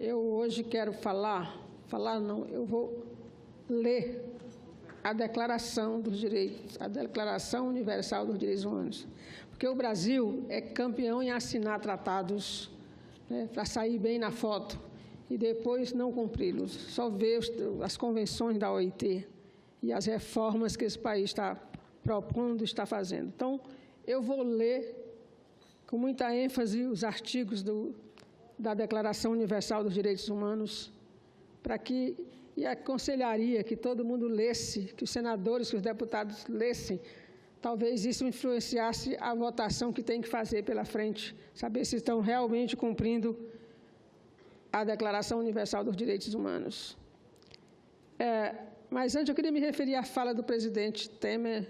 Eu hoje quero eu vou ler a Declaração dos Direitos, a Declaração Universal dos Direitos Humanos, porque o Brasil é campeão em assinar tratados, né, para sair bem na foto e depois não cumpri-los, só ver as convenções da OIT e as reformas que esse país está propondo, está fazendo. Então, eu vou ler com muita ênfase os artigos da Declaração Universal dos Direitos Humanos, e aconselharia que todo mundo lesse, que os senadores, que os deputados lessem. Talvez isso influenciasse a votação que tem que fazer pela frente, saber se estão realmente cumprindo a Declaração Universal dos Direitos Humanos. Mas antes eu queria me referir à fala do presidente Temer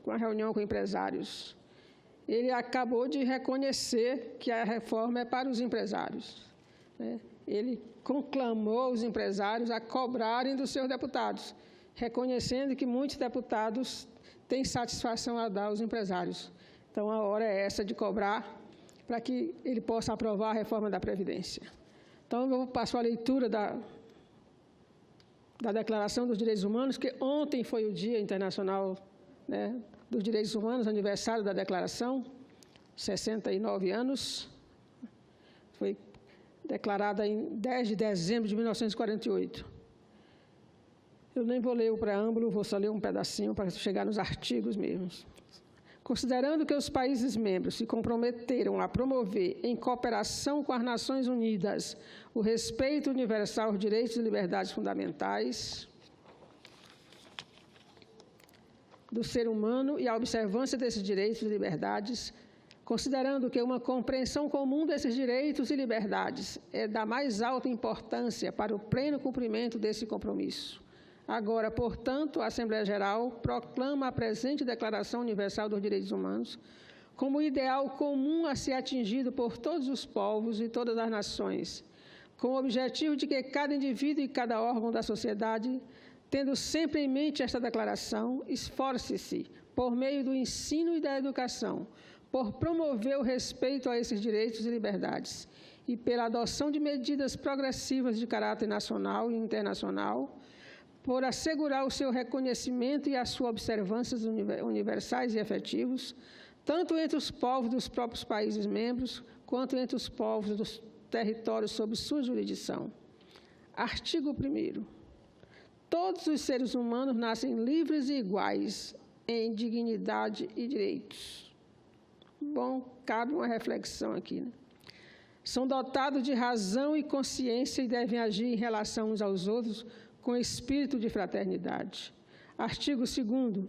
com a reunião com empresários. Ele acabou de reconhecer que a reforma é para os empresários, né? Ele conclamou os empresários a cobrarem dos seus deputados, reconhecendo que muitos deputados têm satisfação a dar aos empresários. Então, a hora é essa de cobrar para que ele possa aprovar a reforma da Previdência. Então, eu passo a leitura da Declaração dos Direitos Humanos, que ontem foi o Dia Internacional, né, dos Direitos Humanos, aniversário da Declaração, 69 anos, foi declarada em 10 de dezembro de 1948. Eu nem vou ler o preâmbulo, vou só ler um pedacinho para chegar nos artigos mesmos. Considerando que os países membros se comprometeram a promover, em cooperação com as Nações Unidas, o respeito universal aos direitos e liberdades fundamentais do ser humano e a observância desses direitos e liberdades, considerando que uma compreensão comum desses direitos e liberdades é da mais alta importância para o pleno cumprimento desse compromisso. Agora, portanto, a Assembleia Geral proclama a presente Declaração Universal dos Direitos Humanos como ideal comum a ser atingido por todos os povos e todas as nações, com o objetivo de que cada indivíduo e cada órgão da sociedade, tendo sempre em mente esta declaração, esforce-se, por meio do ensino e da educação, por promover o respeito a esses direitos e liberdades e pela adoção de medidas progressivas de caráter nacional e internacional, por assegurar o seu reconhecimento e a sua observância universais e efetivos, tanto entre os povos dos próprios países membros, quanto entre os povos dos territórios sob sua jurisdição. Artigo 1º. Todos os seres humanos nascem livres e iguais em dignidade e direitos. Bom, cabe uma reflexão aqui, né? São dotados de razão e consciência e devem agir em relação uns aos outros com espírito de fraternidade. Artigo 2º.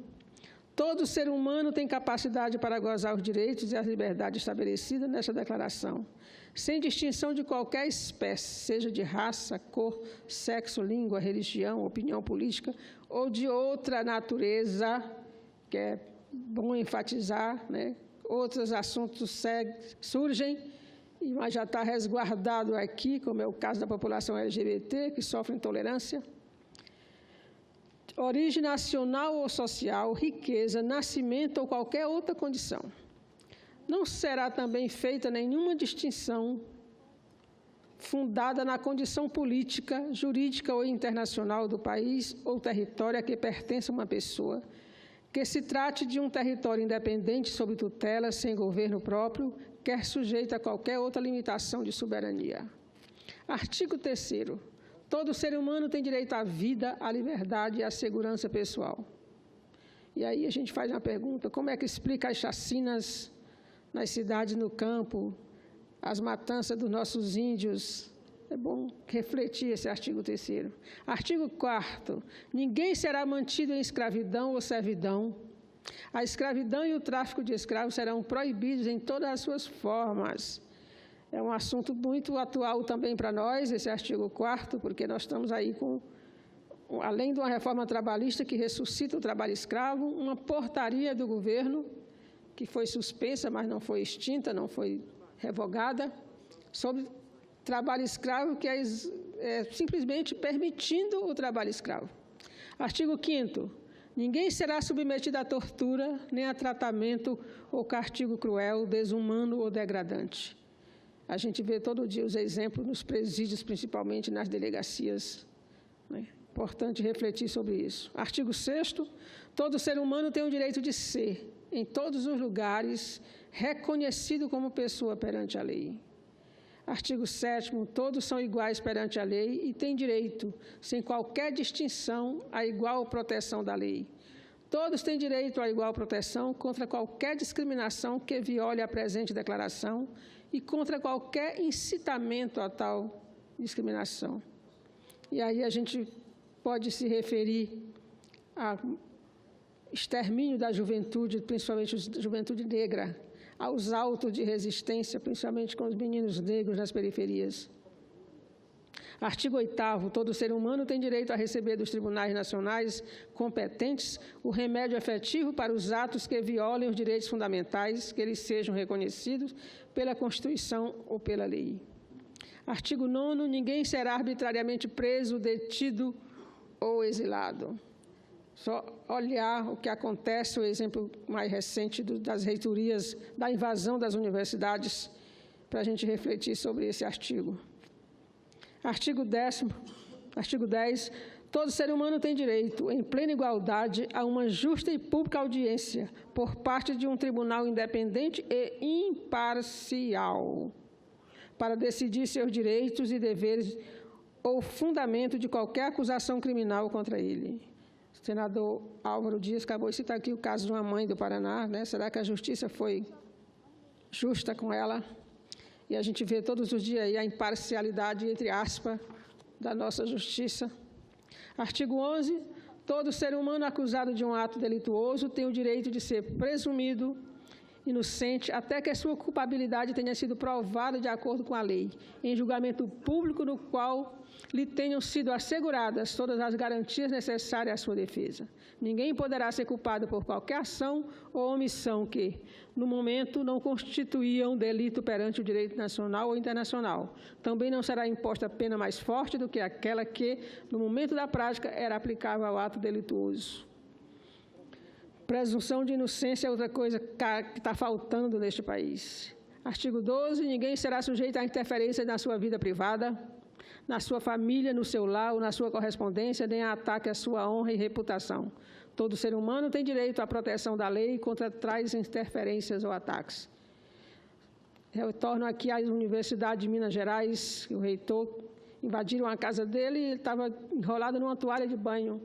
Todo ser humano tem capacidade para gozar os direitos e as liberdades estabelecidas nesta declaração, sem distinção de qualquer espécie, seja de raça, cor, sexo, língua, religião, opinião política ou de outra natureza, que é bom enfatizar, né? Outros assuntos surgem, mas já está resguardado aqui, como é o caso da população LGBT, que sofre intolerância. Origem nacional ou social, riqueza, nascimento ou qualquer outra condição. Não será também feita nenhuma distinção fundada na condição política, jurídica ou internacional do país ou território a que pertence uma pessoa, que se trate de um território independente sob tutela, sem governo próprio, quer sujeito a qualquer outra limitação de soberania. Artigo 3º. Todo ser humano tem direito à vida, à liberdade e à segurança pessoal. E aí a gente faz uma pergunta: como é que explica as chacinas nas cidades, no campo, as matanças dos nossos índios? É bom refletir esse artigo 3º. Artigo 4º. Ninguém será mantido em escravidão ou servidão. A escravidão e o tráfico de escravos serão proibidos em todas as suas formas. É um assunto muito atual também para nós, esse artigo 4º, porque nós estamos aí com, além de uma reforma trabalhista que ressuscita o trabalho escravo, uma portaria do governo, que foi suspensa, mas não foi extinta, não foi revogada, sobre trabalho escravo, que é simplesmente permitindo o trabalho escravo. Artigo 5º. Ninguém será submetido à tortura, nem a tratamento ou castigo cruel, desumano ou degradante. A gente vê todo dia os exemplos nos presídios, principalmente nas delegacias. Né? Importante refletir sobre isso. Artigo 6º, todo ser humano tem o direito de ser, em todos os lugares, reconhecido como pessoa perante a lei. Artigo 7º, todos são iguais perante a lei e têm direito, sem qualquer distinção, à igual proteção da lei. Todos têm direito à igual proteção contra qualquer discriminação que viole a presente declaração e contra qualquer incitamento a tal discriminação. E aí a gente pode se referir ao extermínio da juventude, principalmente a juventude negra, aos autos de resistência, principalmente com os meninos negros nas periferias. Artigo 8º, todo ser humano tem direito a receber dos tribunais nacionais competentes o remédio efetivo para os atos que violem os direitos fundamentais, que eles sejam reconhecidos pela Constituição ou pela lei. Artigo 9º, ninguém será arbitrariamente preso, detido ou exilado. Só olhar o que acontece, o exemplo mais recente das reitorias, da invasão das universidades, para a gente refletir sobre esse artigo. Artigo 10, todo ser humano tem direito, em plena igualdade, a uma justa e pública audiência por parte de um tribunal independente e imparcial, para decidir seus direitos e deveres ou fundamento de qualquer acusação criminal contra ele. O senador Álvaro Dias acabou de citar aqui o caso de uma mãe do Paraná, né? Será que a justiça foi justa com ela? E a gente vê todos os dias aí a imparcialidade, entre aspas, da nossa justiça. Artigo 11, todo ser humano acusado de um ato delituoso tem o direito de ser presumido inocente até que a sua culpabilidade tenha sido provada de acordo com a lei, em julgamento público no qual lhe tenham sido asseguradas todas as garantias necessárias à sua defesa. Ninguém poderá ser culpado por qualquer ação ou omissão que, no momento, não constituía um delito perante o direito nacional ou internacional. Também não será imposta pena mais forte do que aquela que, no momento da prática, era aplicável ao ato delituoso. Presunção de inocência é outra coisa que está faltando neste país. Artigo 12, ninguém será sujeito a interferência na sua vida privada, na sua família, no seu lar ou na sua correspondência, nem a ataque à sua honra e reputação. Todo ser humano tem direito à proteção da lei contra tais interferências ou ataques. Eu retorno aqui à Universidade de Minas Gerais, o reitor invadiram a casa dele e ele estava enrolado numa toalha de banho.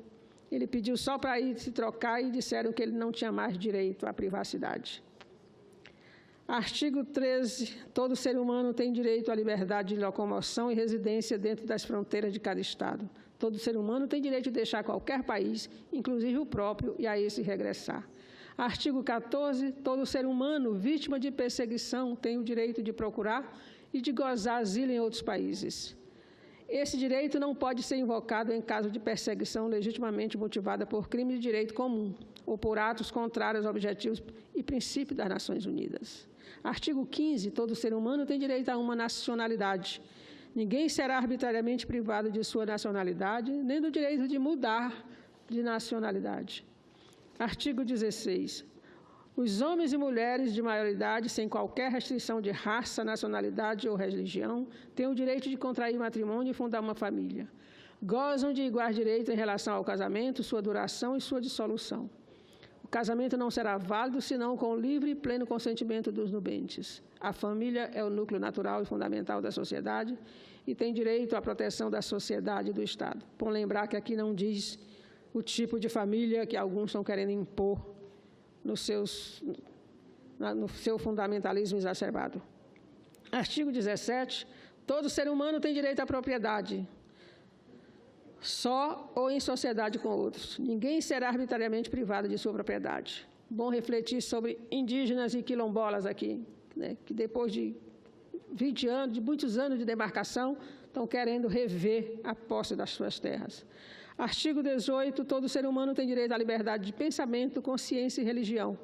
Ele pediu só para ir se trocar e disseram que ele não tinha mais direito à privacidade. Artigo 13. Todo ser humano tem direito à liberdade de locomoção e residência dentro das fronteiras de cada Estado. Todo ser humano tem direito de deixar qualquer país, inclusive o próprio, e a esse regressar. Artigo 14. Todo ser humano vítima de perseguição tem o direito de procurar e de gozar asilo em outros países. Esse direito não pode ser invocado em caso de perseguição legitimamente motivada por crime de direito comum ou por atos contrários aos objetivos e princípios das Nações Unidas. Artigo 15. Todo ser humano tem direito a uma nacionalidade. Ninguém será arbitrariamente privado de sua nacionalidade, nem do direito de mudar de nacionalidade. Artigo 16. Os homens e mulheres de maioridade, sem qualquer restrição de raça, nacionalidade ou religião, têm o direito de contrair matrimônio e fundar uma família. Gozam de igual direito em relação ao casamento, sua duração e sua dissolução. O casamento não será válido senão com o livre e pleno consentimento dos nubentes. A família é o núcleo natural e fundamental da sociedade e tem direito à proteção da sociedade e do Estado. Bom lembrar que aqui não diz o tipo de família que alguns estão querendo impor no seu fundamentalismo exacerbado. Artigo 17. Todo ser humano tem direito à propriedade, só ou em sociedade com outros. Ninguém será arbitrariamente privado de sua propriedade. Bom refletir sobre indígenas e quilombolas aqui, né, que depois de 20 anos, de muitos anos de demarcação, estão querendo rever a posse das suas terras. Artigo 18. Todo ser humano tem direito à liberdade de pensamento, consciência e religião.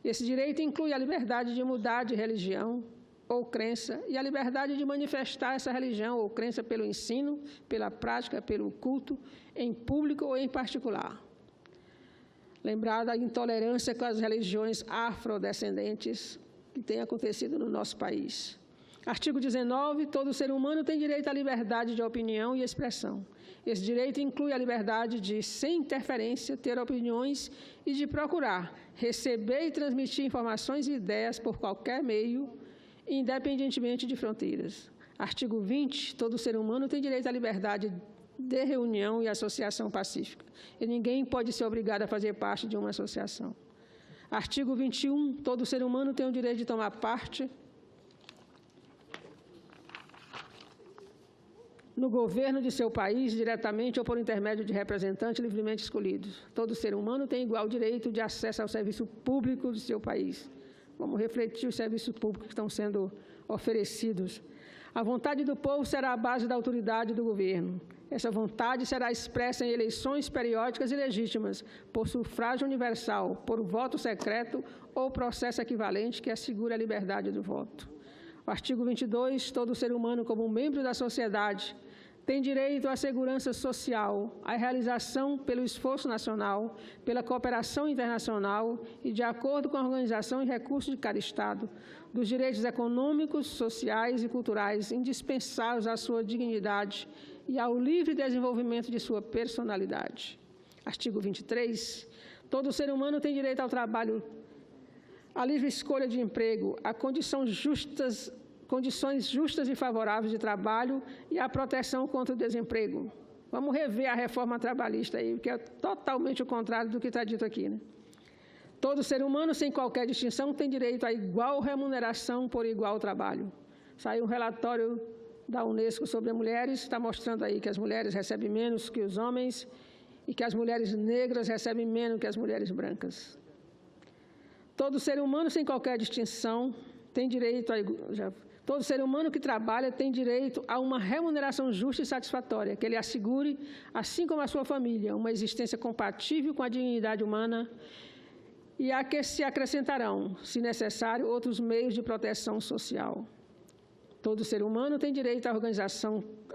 Esse direito inclui a liberdade de mudar de religião ou crença e a liberdade de manifestar essa religião ou crença pelo ensino, pela prática, pelo culto, em público ou em particular. Lembrar da intolerância com as religiões afrodescendentes que tem acontecido no nosso país. Artigo 19. Todo ser humano tem direito à liberdade de opinião e expressão. Esse direito inclui a liberdade de, sem interferência, ter opiniões e de procurar, receber e transmitir informações e ideias por qualquer meio, independentemente de fronteiras. Artigo 20. Todo ser humano tem direito à liberdade de reunião e associação pacífica. E ninguém pode ser obrigado a fazer parte de uma associação. Artigo 21. Todo ser humano tem o direito de tomar parte no governo de seu país, diretamente ou por intermédio de representantes livremente escolhidos. Todo ser humano tem igual direito de acesso ao serviço público de seu país. Vamos refletir os serviços públicos que estão sendo oferecidos. A vontade do povo será a base da autoridade do governo. Essa vontade será expressa em eleições periódicas e legítimas, por sufrágio universal, por voto secreto ou processo equivalente que assegure a liberdade do voto. O artigo 22. Todo ser humano, como membro da sociedade, tem direito à segurança social, à realização pelo esforço nacional, pela cooperação internacional e de acordo com a organização e recursos de cada Estado, dos direitos econômicos, sociais e culturais indispensáveis à sua dignidade e ao livre desenvolvimento de sua personalidade. Artigo 23. Todo ser humano tem direito ao trabalho, à livre escolha de emprego, a condições justas e favoráveis de trabalho e à proteção contra o desemprego. Vamos rever a reforma trabalhista aí, que é totalmente o contrário do que está dito aqui, né? Todo ser humano, sem qualquer distinção, tem direito a igual remuneração por igual trabalho. Saiu um relatório da Unesco sobre as mulheres, está mostrando aí que as mulheres recebem menos que os homens e que as mulheres negras recebem menos que as mulheres brancas. Todo ser humano, sem qualquer distinção, tem direito a... Todo ser humano que trabalha tem direito a uma remuneração justa e satisfatória, que ele assegure, assim como a sua família, uma existência compatível com a dignidade humana e a que se acrescentarão, se necessário, outros meios de proteção social. Todo ser humano tem direito a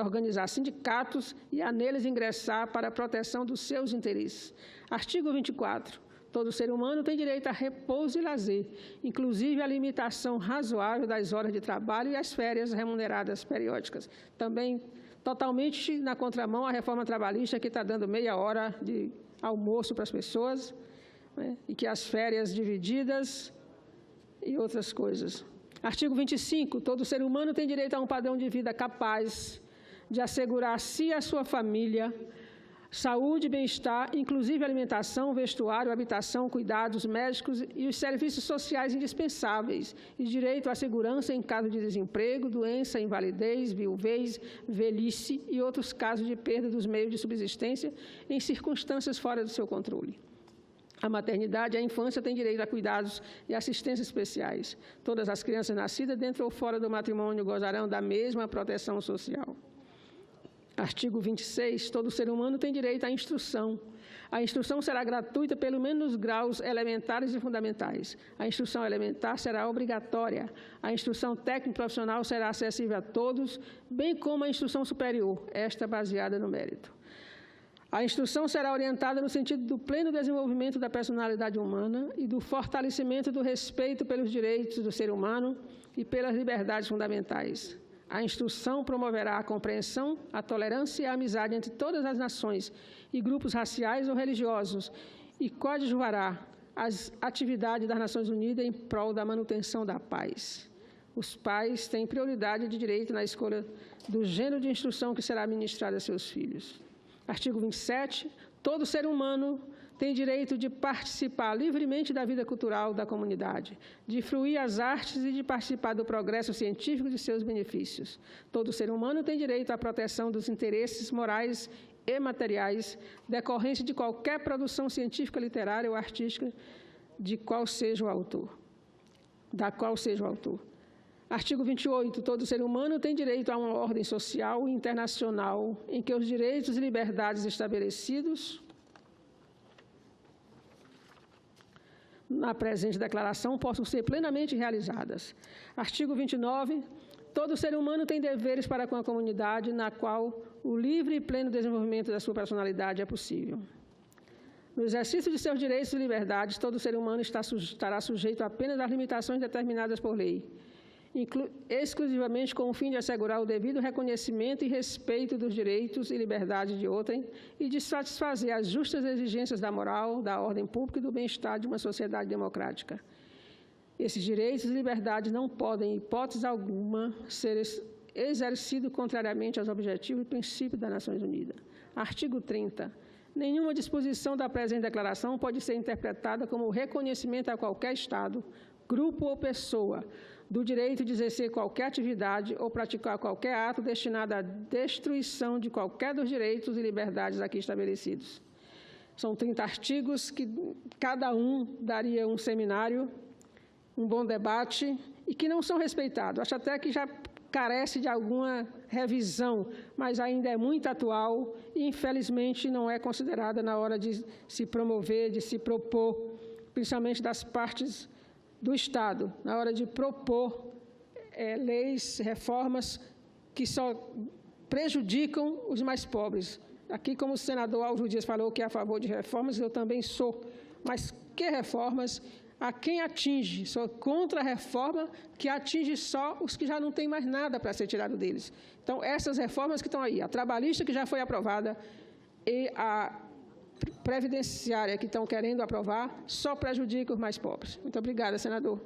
organizar sindicatos e a neles ingressar para a proteção dos seus interesses. Artigo 24. Todo ser humano tem direito a repouso e lazer, inclusive a limitação razoável das horas de trabalho e as férias remuneradas periódicas. Também totalmente na contramão à reforma trabalhista, que está dando meia hora de almoço para as pessoas, né, e que as férias divididas e outras coisas. Artigo 25. Todo ser humano tem direito a um padrão de vida capaz de assegurar a si e a sua família saúde e bem-estar, inclusive alimentação, vestuário, habitação, cuidados médicos e os serviços sociais indispensáveis, e direito à segurança em caso de desemprego, doença, invalidez, viuvez, velhice e outros casos de perda dos meios de subsistência em circunstâncias fora do seu controle. A maternidade e a infância têm direito a cuidados e assistência especiais. Todas as crianças nascidas dentro ou fora do matrimônio gozarão da mesma proteção social. Artigo 26. Todo ser humano tem direito à instrução. A instrução será gratuita pelo menos nos graus elementares e fundamentais. A instrução elementar será obrigatória. A instrução técnico-profissional será acessível a todos, bem como a instrução superior, esta baseada no mérito. A instrução será orientada no sentido do pleno desenvolvimento da personalidade humana e do fortalecimento do respeito pelos direitos do ser humano e pelas liberdades fundamentais. A instrução promoverá a compreensão, a tolerância e a amizade entre todas as nações e grupos raciais ou religiosos e coadjuvará as atividades das Nações Unidas em prol da manutenção da paz. Os pais têm prioridade de direito na escolha do gênero de instrução que será ministrada a seus filhos. Artigo 27. Todo ser humano tem direito de participar livremente da vida cultural da comunidade, de fruir as artes e de participar do progresso científico e de seus benefícios. Todo ser humano tem direito à proteção dos interesses morais e materiais decorrentes de qualquer produção científica, literária ou artística da qual seja o autor. Artigo 28. Todo ser humano tem direito a uma ordem social e internacional em que os direitos e liberdades estabelecidos na presente declaração possam ser plenamente realizadas. Artigo 29. Todo ser humano tem deveres para com a comunidade na qual o livre e pleno desenvolvimento da sua personalidade é possível. No exercício de seus direitos e liberdades, todo ser humano estará sujeito apenas às limitações determinadas por lei. exclusivamente com o fim de assegurar o devido reconhecimento e respeito dos direitos e liberdades de outrem e de satisfazer as justas exigências da moral, da ordem pública e do bem-estar de uma sociedade democrática. Esses direitos e liberdades não podem, em hipótese alguma, ser exercidos contrariamente aos objetivos e princípios das Nações Unidas. Artigo 30. Nenhuma disposição da presente declaração pode ser interpretada como reconhecimento a qualquer Estado, grupo ou pessoa do direito de exercer qualquer atividade ou praticar qualquer ato destinado à destruição de qualquer dos direitos e liberdades aqui estabelecidos. São 30 artigos que cada um daria um seminário, um bom debate e que não são respeitados. Acho até que já carece de alguma revisão, mas ainda é muito atual e, infelizmente, não é considerada na hora de se promover, de se propor, principalmente das partes do Estado, na hora de propor leis, reformas que só prejudicam os mais pobres. Aqui, como o senador Álvaro Dias falou que é a favor de reformas, eu também sou. Mas que reformas? A quem atinge? Sou contra a reforma que atinge só os que já não têm mais nada para ser tirado deles. Então, essas reformas que estão aí, a trabalhista que já foi aprovada e a previdenciária que estão querendo aprovar, só prejudica os mais pobres. Muito obrigada, senador.